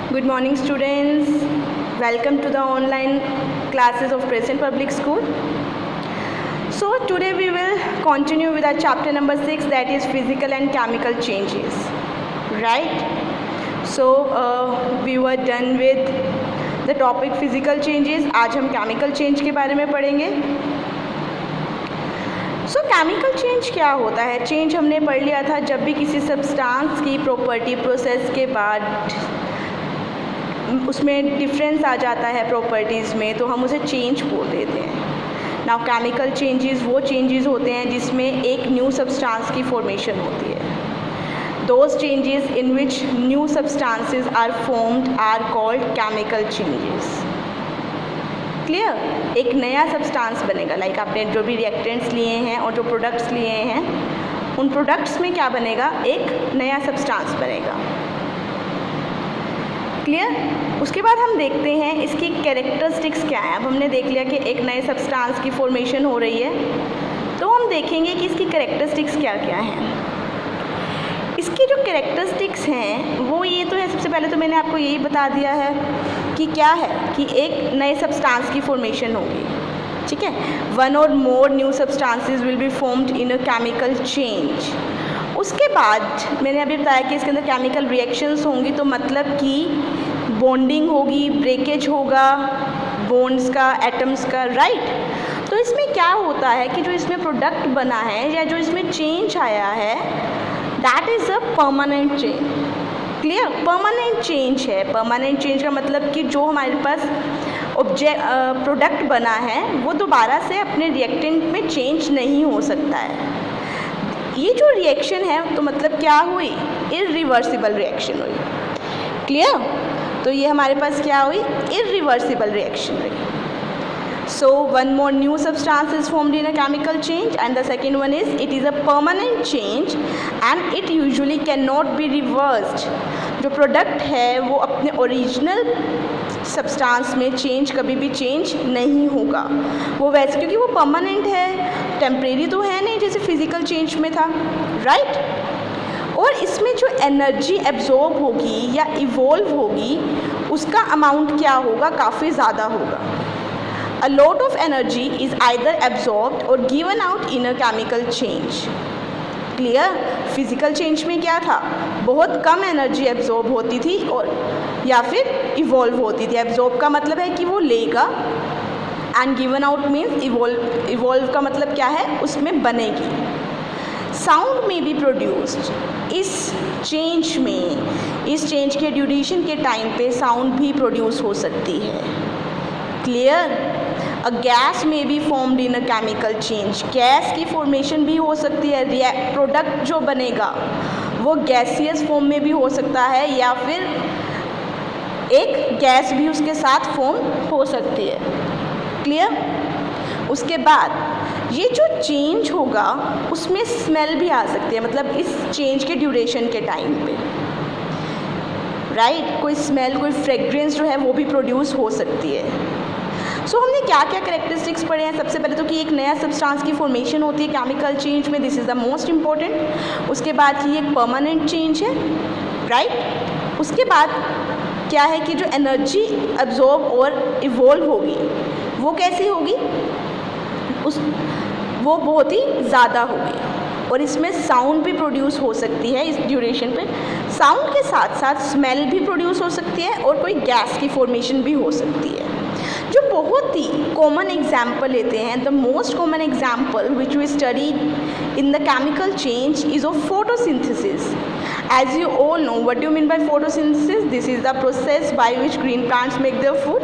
Good morning, students. Welcome to the online classes of Crescent Public School. So today we will continue with our chapter number 6, that is physical and chemical changes. Right? So we were done with the topic physical changes. आज हम chemical change के बारे में पढ़ेंगे. सो chemical change क्या होता है? Change हमने पढ़ लिया था, जब भी किसी सब्सटेंस की प्रॉपर्टी प्रोसेस के बाद उसमें डिफरेंस आ जाता है प्रॉपर्टीज़ में, तो हम उसे चेंज बोल देते हैं. नाउ केमिकल चेंजेस वो चेंजेस होते हैं जिसमें एक न्यू सब्सटेंस की फॉर्मेशन होती है. Those changes in which new substances are formed are called chemical changes. Clear? एक नया सब्सटेंस बनेगा, लाइक आपने जो भी रिएक्टेंट्स लिए हैं और जो प्रोडक्ट्स लिए हैं, उन प्रोडक्ट्स में क्या बनेगा? एक नया सब्सटेंस बनेगा. क्लियर? उसके बाद हम देखते हैं इसकी कैरेक्टरिस्टिक्स क्या हैं. अब हमने देख लिया कि एक नए सब्सटेंस की फॉर्मेशन हो रही है, तो हम देखेंगे कि इसकी कैरेक्टरिस्टिक्स क्या क्या हैं. इसकी जो कैरेक्टरिस्टिक्स हैं वो ये तो है, सबसे पहले तो मैंने आपको यही बता दिया है कि क्या है कि एक नए सब्सटेंस की फॉर्मेशन होगी. ठीक है, वन और more new substances will be formed in a chemical change. उसके बाद मैंने अभी बताया कि इसके अंदर केमिकल रिएक्शंस होंगी, तो मतलब कि बॉन्डिंग होगी, ब्रेकेज होगा बॉन्ड्स का, एटम्स का. राइट? तो इसमें क्या होता है कि जो इसमें प्रोडक्ट बना है या जो इसमें चेंज आया है, that is a permanent change. Clear? Permanent change है. परमानेंट चेंज का मतलब कि जो हमारे पास प्रोडक्ट बना है वो दोबारा से अपने रिएक्टेंट में चेंज नहीं हो सकता है. ये जो रिएक्शन है तो मतलब क्या हुई? इरिवर्सिबल रिएक्शन हुई. क्लियर? तो ये हमारे पास क्या हुई? इरिवर्सिबल रिएक्शन हुई. So one more new substance is formed in a chemical change, and the second one is it is a permanent change and it usually cannot be reversed. जो product है वो अपने ओरिजिनल सब्सटेंस में change कभी भी change नहीं होगा. वो वैसे क्योंकि वो परमानेंट है, टेम्परेरी तो है नहीं जैसे फिजिकल चेंज में था. राइट? और इसमें जो एनर्जी एब्जॉर्ब होगी या इवॉल्व होगी उसका अमाउंट क्या होगा? काफ़ी ज़्यादा होगा. A lot of energy is either absorbed or given out in a chemical change. Clear? Physical change में क्या था? बहुत कम एनर्जी एब्जॉर्ब होती थी और या फिर इवॉल्व होती थी. एब्जॉर्ब का मतलब है कि वो लेगा, and given out means evolve का मतलब क्या है? उसमें बनेगी. साउंड में बी प्रोड्यूस्ड. इस चेंज में, इस चेंज के ड्यूरेशन के टाइम पे साउंड भी प्रोड्यूस हो सकती है. क्लियर? अ गैस में be formed in a chemical change. Gas की फॉर्मेशन भी हो सकती है. प्रोडक्ट जो बनेगा वो गैसियस फॉर्म में भी हो सकता है या फिर एक गैस भी उसके साथ फॉर्म हो सकती है. क्लियर? उसके बाद ये जो चेंज होगा उसमें स्मेल भी आ सकती है, मतलब इस चेंज के ड्यूरेशन के टाइम पे. राइट? कोई स्मेल, कोई फ्रेग्रेंस जो है वो भी प्रोड्यूस हो सकती है. सो हमने क्या क्या कैरेक्टरिस्टिक्स पढ़े हैं? सबसे पहले तो कि एक नया सब्सटेंस की फॉर्मेशन होती है केमिकल चेंज में, this is the most important. उसके बाद कि ये एक परमानेंट चेंज है. राइट? उसके बाद क्या है कि जो एनर्जी एब्जॉर्ब और इवॉल्व होगी वो कैसी होगी? वो बहुत ही ज़्यादा होगी. और इसमें साउंड भी प्रोड्यूस हो सकती है इस ड्यूरेशन पे. साउंड के साथ साथ स्मेल भी प्रोड्यूस हो सकती है और कोई गैस की फॉर्मेशन भी हो सकती है. जो बहुत ही कॉमन एग्जाम्पल लेते हैं, the most common example which we study in the chemical change is of photosynthesis. As you all know what do mean by photosynthesis? This is the process by which green plants make their food.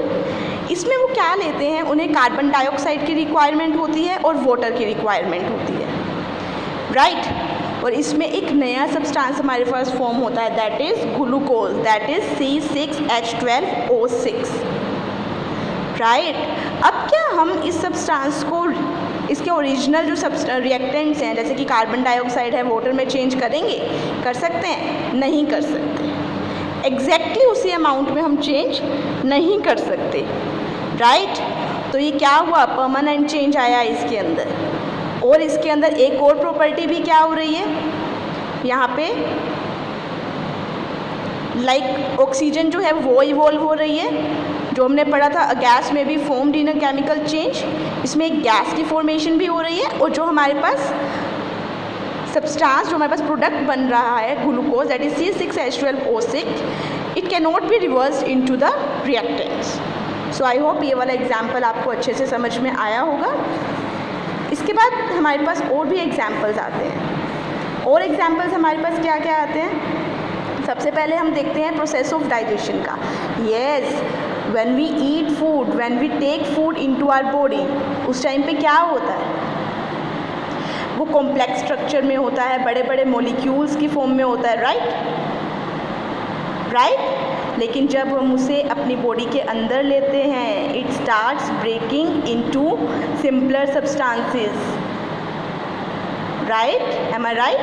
इसमें वो क्या लेते हैं? उन्हें carbon dioxide की requirement होती है और वाटर की रिक्वायरमेंट होती है. राइट? और इसमें एक नया सब्सटेंस हमारे पास फॉर्म होता है, that is glucose, that is C6H12O6. Right? अब क्या हम इस सब्सटेंस को इसके ओरिजिनल जो रिएक्टेंट्स हैं जैसे कि कार्बन डाइऑक्साइड है, वाटर में चेंज करेंगे? कर सकते हैं? नहीं कर सकते. एग्जैक्टली उसी अमाउंट में हम चेंज नहीं कर सकते. राइट? तो ये क्या हुआ? परमानेंट चेंज आया इसके अंदर. और इसके अंदर एक और प्रॉपर्टी भी क्या हो रही है यहाँ पे? लाइक ऑक्सीजन जो है वो इवॉल्व हो रही है, जो हमने पढ़ा था गैस में भी formed in a chemical change, इसमें एक गैस की फॉर्मेशन भी हो रही है, और जो हमारे पास सब्सटेंस जो हमारे पास प्रोडक्ट बन रहा है glucose that is C6H12O6, it can not be reversed into the reactants. So I hope ये वाला एग्जाम्पल आपको अच्छे से समझ में आया होगा। इसके बाद हमारे पास और भी एग्जाम्पल्स आते हैं, और एग्जाम्पल्स हमारे पास क्या क्या आते हैं। सबसे पहले हम देखते हैं प्रोसेस ऑफ डाइजेशन का। Yes, when we eat food, when we take food into our body, उस टाइम पे क्या होता है, वो कॉम्प्लेक्स स्ट्रक्चर में होता है, बड़े बड़े मॉलिक्यूल्स की फॉर्म में होता है, राइट। लेकिन जब हम उसे अपनी बॉडी के अंदर लेते हैं, it starts breaking into simpler substances, right, am I right?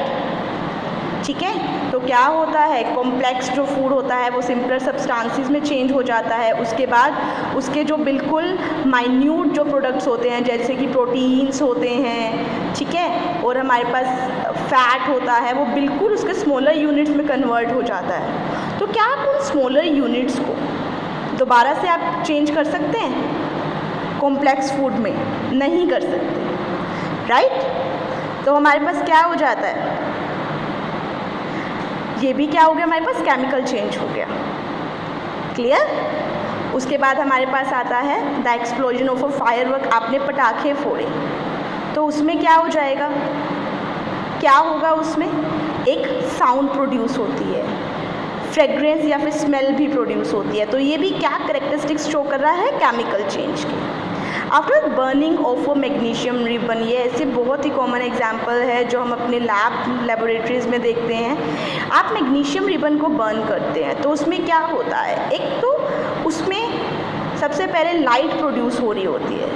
ठीक है, तो क्या होता है, कॉम्प्लेक्स जो फूड होता है वो सिंपलर सब्सटेंसेस में चेंज हो जाता है। उसके बाद उसके जो बिल्कुल माइन्यूट जो प्रोडक्ट्स होते हैं, जैसे कि प्रोटीन्स होते हैं, ठीक है, और हमारे पास फैट होता है, वो बिल्कुल उसके स्मॉलर यूनिट्स में कन्वर्ट हो जाता है। तो क्या आप उन स्मॉलर यूनिट्स को दोबारा से आप चेंज कर सकते हैं? कॉम्प्लेक्स फूड में नहीं कर सकते, राइट। तो हमारे पास क्या हो जाता है, ये भी क्या हो गया, हमारे पास केमिकल चेंज हो गया। क्लियर? उसके बाद हमारे पास आता है the explosion of a firework. आपने पटाखे फोड़े, तो उसमें क्या हो जाएगा, क्या होगा, उसमें एक साउंड प्रोड्यूस होती है, फ्रेग्रेंस या फिर स्मेल भी प्रोड्यूस होती है। तो ये भी क्या कैरेक्टरिस्टिक्स शो कर रहा है, केमिकल चेंज की। After burning of a magnesium ribbon, ये ऐसे बहुत ही कॉमन एग्जांपल है जो हम अपने लेबोरेटरीज में देखते हैं। आप मैग्नीशियम रिबन को बर्न करते हैं तो उसमें क्या होता है, एक तो उसमें सबसे पहले लाइट प्रोड्यूस हो रही होती है,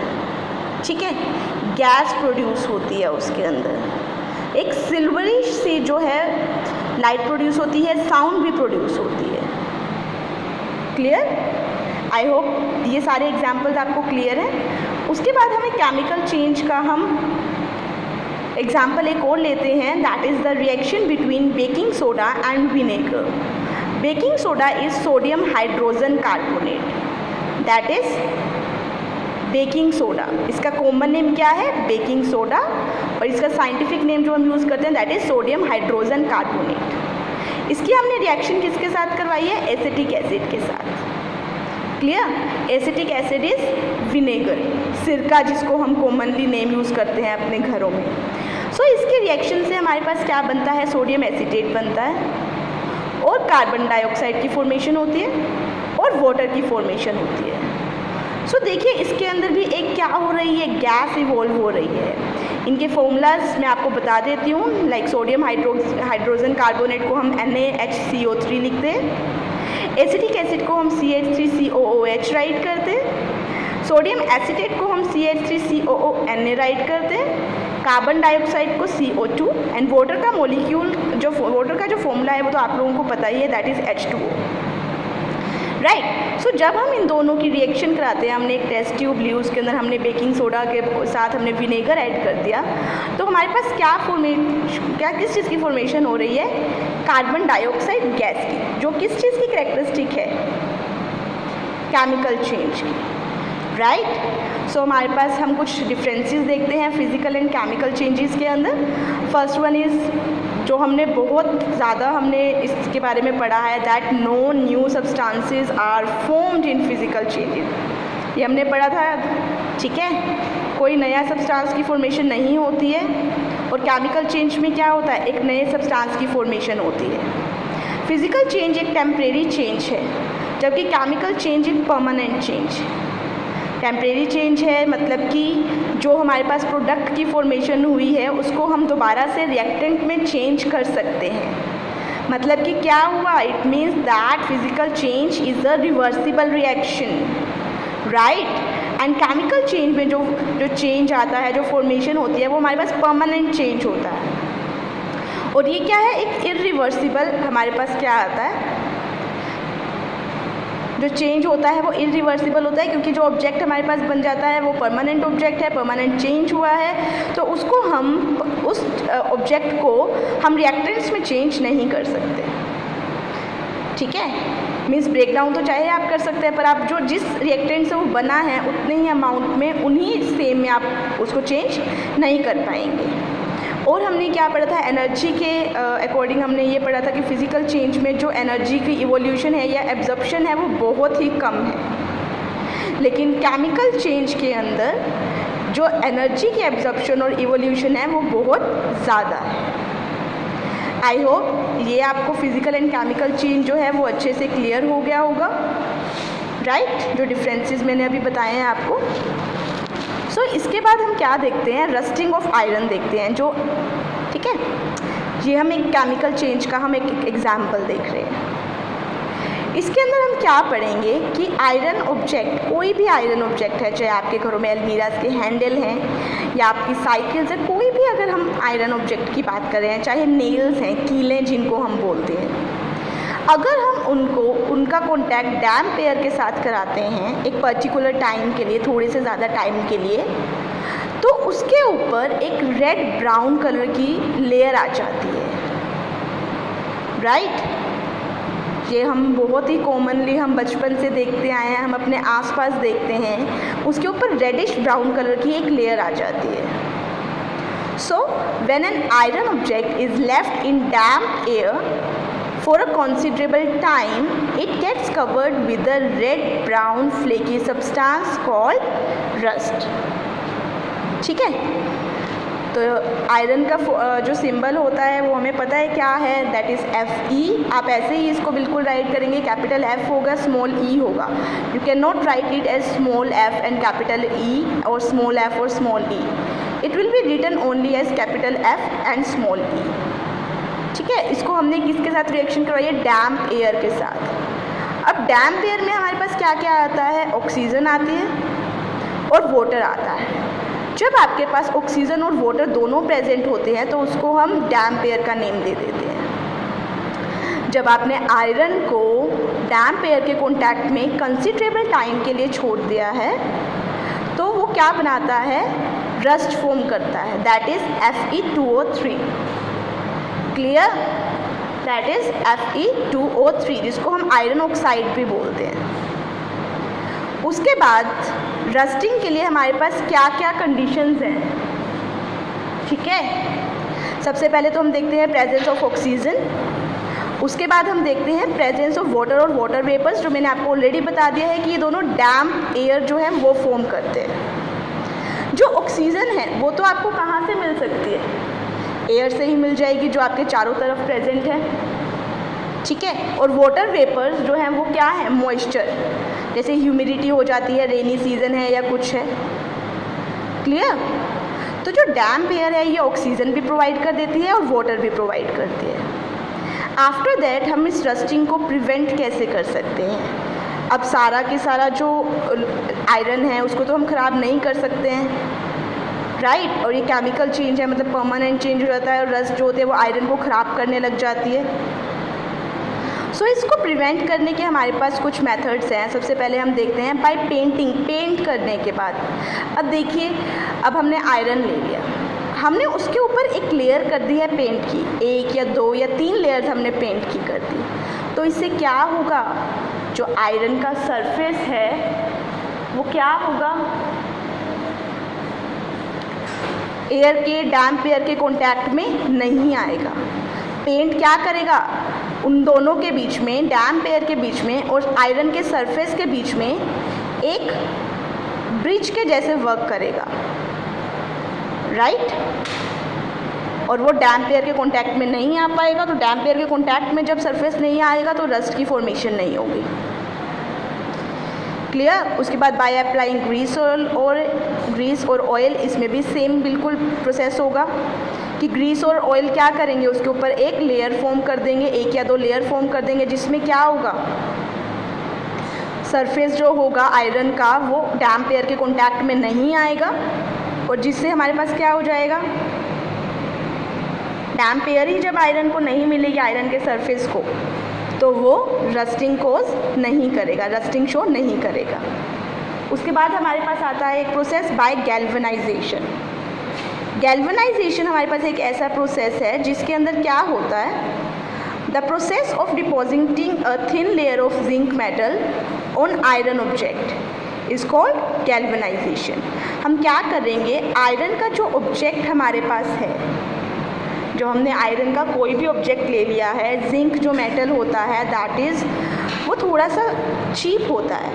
ठीक है, गैस प्रोड्यूस होती है उसके अंदर, एक सिल्वरिश सी जो है लाइट प्रोड्यूस होती है, साउंड भी प्रोड्यूस होती है। क्लियर? आई होप ये सारे एग्जाम्पल्स आपको क्लियर हैं। उसके बाद हमें केमिकल चेंज का हम एग्जाम्पल एक और लेते हैं, that is the reaction between baking soda and vinegar. Baking soda is sodium hydrogen carbonate, that is baking soda. इसका कॉमन नेम क्या है, बेकिंग सोडा, और इसका साइंटिफिक नेम जो हम यूज़ करते हैं that is sodium hydrogen carbonate. इसकी हमने रिएक्शन किसके साथ करवाई है, एसिटिक एसिड के साथ। Clear? Acetic acid is vinegar, सिरका जिसको हम कॉमनली नेम यूज़ करते हैं अपने घरों में। सो इसके रिएक्शन से हमारे पास क्या बनता है, सोडियम एसीटेट बनता है, और कार्बन डाइऑक्साइड की फॉर्मेशन होती है, और वाटर की फॉर्मेशन होती है। सो देखिए इसके अंदर भी एक क्या हो रही है, गैस इवॉल्व हो रही है। इनके फॉर्मूलाज मैं आपको बता देती हूँ, लाइक सोडियम हाइड्रोजन कार्बोनेट को हम NaHCO3 लिखते हैं, एसिटिक एसिड को हम CH3COOH राइट करते हैं, सोडियम एसीटेट को हम CH3COONA राइट करते हैं, कार्बन डाइऑक्साइड को CO2, एंड वाटर का मॉलिक्यूल जो वाटर का जो फॉर्मूला है वो तो आप लोगों को पता ही है, दैट इज़ H2O, राइट। सो जब हम इन दोनों की रिएक्शन कराते हैं, हमने एक टेस्ट ट्यूब ली, उसके अंदर हमने बेकिंग सोडा के साथ हमने विनेगर ऐड कर दिया, तो हमारे पास क्या किस चीज़ की फॉर्मेशन हो रही है, कार्बन डाइऑक्साइड गैस की, जो किस चीज़ की कैरेक्टरिस्टिक है, केमिकल चेंज की, राइट। सो हमारे पास हम कुछ डिफरेंसेस देखते हैं फिजिकल एंड केमिकल चेंजेस के अंदर। फर्स्ट वन इज़ जो हमने बहुत ज़्यादा हमने इसके बारे में पढ़ा है, that no new substances are formed in physical changes. ये हमने पढ़ा था, ठीक है, कोई नया सब्सटेंस की फॉर्मेशन नहीं होती है, और केमिकल चेंज में क्या होता है, एक नए सब्सटेंस की फॉर्मेशन होती है। फिजिकल चेंज एक टेम्परेरी चेंज है, जबकि केमिकल चेंज एक परमानेंट चेंज है। टेम्परेरी चेंज है मतलब कि जो हमारे पास प्रोडक्ट की फॉर्मेशन हुई है उसको हम दोबारा से रिएक्टेंट में चेंज कर सकते हैं। मतलब कि क्या हुआ, it means that physical change is a reversible reaction, right. And chemical change में जो चेंज आता है, जो फॉर्मेशन होती है, वो हमारे पास परमानेंट चेंज होता है। और ये क्या है, एक इरिवर्सिबल हमारे पास क्या आता है, जो चेंज होता है वो इरिवर्सिबल होता है, क्योंकि जो ऑब्जेक्ट हमारे पास बन जाता है वो परमानेंट ऑब्जेक्ट है, परमानेंट चेंज हुआ है, तो उसको हम उस ऑब्जेक्ट को हम रिएक्टेंट्स में चेंज नहीं कर सकते। ठीक है, मीन्स ब्रेकडाउन तो चाहे आप कर सकते हैं, पर आप जो जिस रिएक्टेंट से वो बना है उतने ही अमाउंट में उन्हीं सेम में आप उसको चेंज नहीं कर पाएंगे। और हमने क्या पढ़ा था, एनर्जी के अकॉर्डिंग हमने ये पढ़ा था कि फिज़िकल चेंज में जो एनर्जी की इवोल्यूशन है या एब्जॉर्प्शन है वो बहुत ही कम है, लेकिन केमिकल चेंज के अंदर जो एनर्जी की एब्जॉर्प्शन और इवोल्यूशन है वो बहुत ज़्यादा है। आई होप ये आपको फिज़िकल एंड केमिकल चेंज जो है वो अच्छे से क्लियर हो गया होगा, राइट, जो डिफरेंसेस मैंने अभी बताए हैं आपको। सो इसके बाद हम क्या देखते हैं, रस्टिंग ऑफ आयरन देखते हैं, जो ठीक है, ये हम एक केमिकल चेंज का हम एक एग्जाम्पल देख रहे हैं। इसके अंदर हम क्या पढ़ेंगे कि आयरन ऑब्जेक्ट, कोई भी आयरन ऑब्जेक्ट है, चाहे आपके घरों में अलमीराज के हैंडल हैं या आपकी साइकिल्स है, कोई भी अगर हम आयरन ऑब्जेक्ट की बात कर रहे हैं, चाहे नेल्स हैं, कीलें जिनको हम बोलते हैं, अगर हम उनका कॉन्टैक्ट डैम्प एयर के साथ कराते हैं एक पर्टिकुलर टाइम के लिए, थोड़े से ज़्यादा टाइम के लिए, तो उसके ऊपर एक रेड ब्राउन कलर की लेयर आ जाती है, राइट। ये हम बहुत ही कॉमनली हम बचपन से देखते आए हैं, हम अपने आसपास देखते हैं, उसके ऊपर रेडिश ब्राउन कलर की एक लेयर आ जाती है। So when an iron object is left in damp air for a considerable time, it gets covered with a red brown flaky substance called rust। ठीक है, तो आयरन का जो सिंबल होता है वो हमें पता है क्या है, दैट इज़ Fe। आप ऐसे ही इसको बिल्कुल राइट करेंगे, कैपिटल F होगा, स्मॉल e होगा। You can not write it as small f and capital E और स्मॉल f और small e। It will be written only as capital F and small e। ठीक है, इसको हमने किसके साथ रिएक्शन करवाई है, डैम्प एयर के साथ। अब डैम्प एयर में हमारे पास क्या क्या आता है, ऑक्सीजन आती है और वाटर आता है। जब आपके पास ऑक्सीजन और वाटर दोनों प्रेजेंट होते हैं तो उसको हम डैम्प एयर का नेम दे देते हैं। जब आपने आयरन को डैम्प एयर के कॉन्टैक्ट में कंसिडरेबल टाइम के लिए छोड़ दिया है तो वो क्या बनाता है, रस्ट फॉर्म करता है, that is Fe2O3। Clear, that is Fe2O3, जिसको हम आयरन ऑक्साइड भी बोलते हैं। उसके बाद रस्टिंग के लिए हमारे पास क्या क्या कंडीशंस हैं, ठीक है। सबसे पहले तो हम देखते हैं प्रेजेंस ऑफ ऑक्सीजन, उसके बाद हम देखते हैं प्रेजेंस ऑफ वाटर और वाटर वेपर्स, जो मैंने आपको ऑलरेडी बता दिया है कि ये दोनों डैम्प एयर जो है वो फॉर्म करते हैं। जो ऑक्सीजन है वो तो आपको कहाँ से मिल सकती है, एयर से ही मिल जाएगी जो आपके चारों तरफ प्रेजेंट है, ठीक है। और वाटर वेपर्स जो हैं वो क्या है, मॉइस्चर, जैसे ह्यूमिडिटी हो जाती है, रेनी सीजन है या कुछ है, क्लियर। तो जो डैम्प एयर है ये ऑक्सीजन भी प्रोवाइड कर देती है और वाटर भी प्रोवाइड करती है। आफ्टर दैट हम इस रस्टिंग को प्रिवेंट कैसे कर सकते हैं। अब सारा की सारा जो आयरन है उसको तो हम ख़राब नहीं कर सकते हैं, राइट। और ये केमिकल चेंज है, मतलब परमानेंट चेंज हो जाता है और रस्ट जो होते हैं वो आयरन को ख़राब करने लग जाती है। सो इसको प्रिवेंट करने के हमारे पास कुछ मेथड्स हैं। सबसे पहले हम देखते हैं बाय पेंटिंग, पेंट करने के बाद। अब देखिए, अब हमने आयरन ले लिया, हमने उसके ऊपर एक लेयर कर दी है पेंट की, 1 या 2 या 3 लेयर्स हमने पेंट की कर दी। तो इससे क्या होगा, जो आयरन का सरफेस है वो क्या होगा, एयर के, डैम्प एयर के कांटेक्ट में नहीं आएगा। पेंट क्या करेगा, उन दोनों के बीच में, डैम्प एयर के बीच में और आयरन के सरफेस के बीच में एक ब्रिज के जैसे वर्क करेगा, राइट। और वो डैम्प एयर के कांटेक्ट में नहीं आ पाएगा, तो डैम्प एयर के कांटेक्ट में जब सरफेस नहीं आएगा तो रस्ट की फॉर्मेशन नहीं होगी, क्लियर। उसके बाद बाय अप्लाइंग ग्रीस और ऑयल, इसमें भी सेम बिल्कुल प्रोसेस होगा कि ग्रीस और ऑयल क्या करेंगे, उसके ऊपर एक लेयर फॉर्म कर देंगे, 1 या 2 लेयर फॉर्म कर देंगे, जिसमें क्या होगा, सरफेस जो होगा आयरन का वो डैम्प एयर के कांटेक्ट में नहीं आएगा और जिससे हमारे पास क्या हो जाएगा, डैम्प एयर ही जब आयरन को नहीं मिलेगी, आयरन के सरफेस को, तो वो रस्टिंग कोज नहीं करेगा, रस्टिंग शो नहीं करेगा। उसके बाद हमारे पास आता है एक प्रोसेस बाय गैल्वेनाइजेशन। गैल्वेनाइजेशन हमारे पास एक ऐसा प्रोसेस है जिसके अंदर क्या होता है, the process of depositing a thin layer of zinc metal on iron object is called galvanisation. हम क्या करेंगे, आयरन का जो ऑब्जेक्ट हमारे पास है, जो हमने आयरन का कोई भी ऑब्जेक्ट ले लिया है, जिंक जो मेटल होता है दैट इज़ वो थोड़ा सा चीप होता है,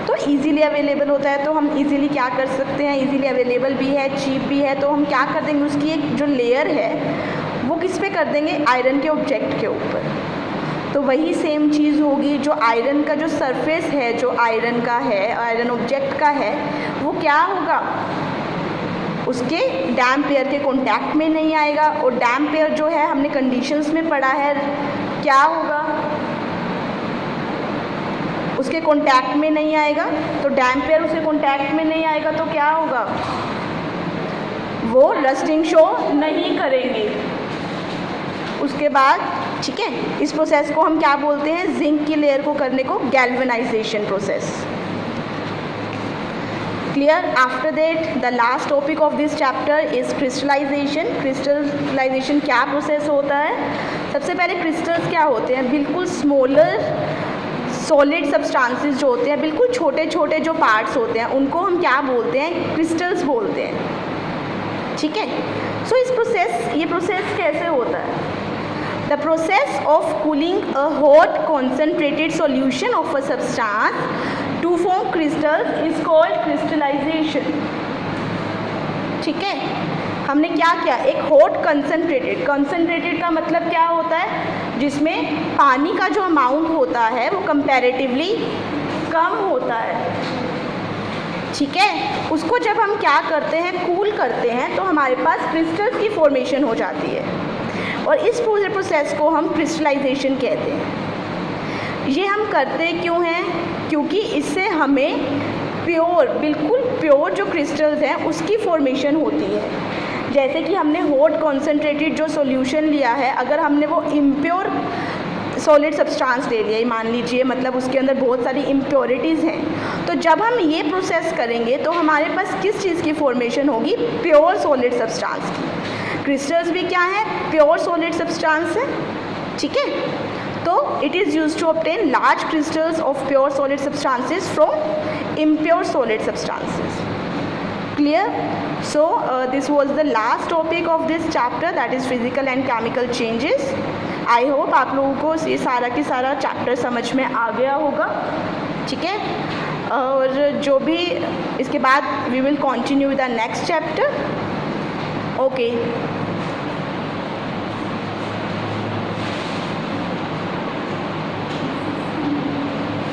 तो इजीली अवेलेबल होता है, तो हम इजीली क्या कर सकते हैं, इजीली अवेलेबल भी है, चीप भी है, तो हम क्या कर देंगे, उसकी एक जो लेयर है वो किस पे कर देंगे, आयरन के ऑब्जेक्ट के ऊपर। तो वही सेम चीज़ होगी, जो आयरन का जो सरफेस है, जो आयरन का है, आयरन ऑब्जेक्ट का है, वो क्या होगा, उसके डैम्प एयर के कॉन्टैक्ट में नहीं आएगा। और डैम्प एयर जो है हमने कंडीशंस में पढ़ा है, क्या होगा, उसके कॉन्टैक्ट में नहीं आएगा। तो डैम्प एयर उसके कॉन्टैक्ट में नहीं आएगा तो क्या होगा, वो रस्टिंग शो नहीं करेंगे। उसके बाद ठीक है, इस प्रोसेस को हम क्या बोलते हैं, जिंक की लेयर को करने को galvanization process. Clear. After that the last topic of this chapter is crystallization. Crystallization क्या प्रोसेस होता है, सबसे पहले क्रिस्टल्स क्या होते हैं, बिल्कुल स्मॉलर सॉलिड सब्सटेंसेस जो होते हैं, बिल्कुल छोटे छोटे जो पार्ट्स होते हैं, उनको हम क्या बोलते हैं, क्रिस्टल्स बोलते हैं। ठीक है। सो ये प्रोसेस कैसे होता है, the process of cooling a hot concentrated solution of a substance to form crystals is called crystallization. ठीक है, हमने क्या किया, एक हॉट कंसनट्रेटेड का मतलब क्या होता है, जिसमें पानी का जो अमाउंट होता है वो कंपैरेटिवली कम होता है। ठीक है, उसको जब हम क्या करते हैं, कूल करते हैं, तो हमारे पास क्रिस्टल्स की फॉर्मेशन हो जाती है, और इस पूरे प्रोसेस को हम क्रिस्टलाइजेशन कहते हैं। ये हम करते क्यों हैं, क्योंकि इससे हमें बिल्कुल प्योर जो क्रिस्टल्स हैं उसकी फॉर्मेशन होती है। जैसे कि हमने हॉट कॉन्सेंट्रेटेड जो सॉल्यूशन लिया है, अगर हमने वो इम्प्योर सॉलिड सब्सटेंस ले लिया, मान लीजिए, मतलब उसके अंदर बहुत सारी इम्प्योरिटीज़ हैं, तो जब हम ये प्रोसेस करेंगे तो हमारे पास किस चीज़ की फॉर्मेशन होगी, प्योर सॉलिड सब्सटेंस की। क्रिस्टल्स भी क्या है, प्योर सॉलिड सब्सटेंस है। ठीक है, तो it is used to obtain large crystals of pure solid substances from impure solid substances. Clear? So this was the last topic of this chapter, that is physical and chemical changes. I hope आप लोगों को ये सारा की सारा chapter समझ में आ गया होगा। ठीक है, और जो भी इसके बाद we will continue with the next chapter. Okay.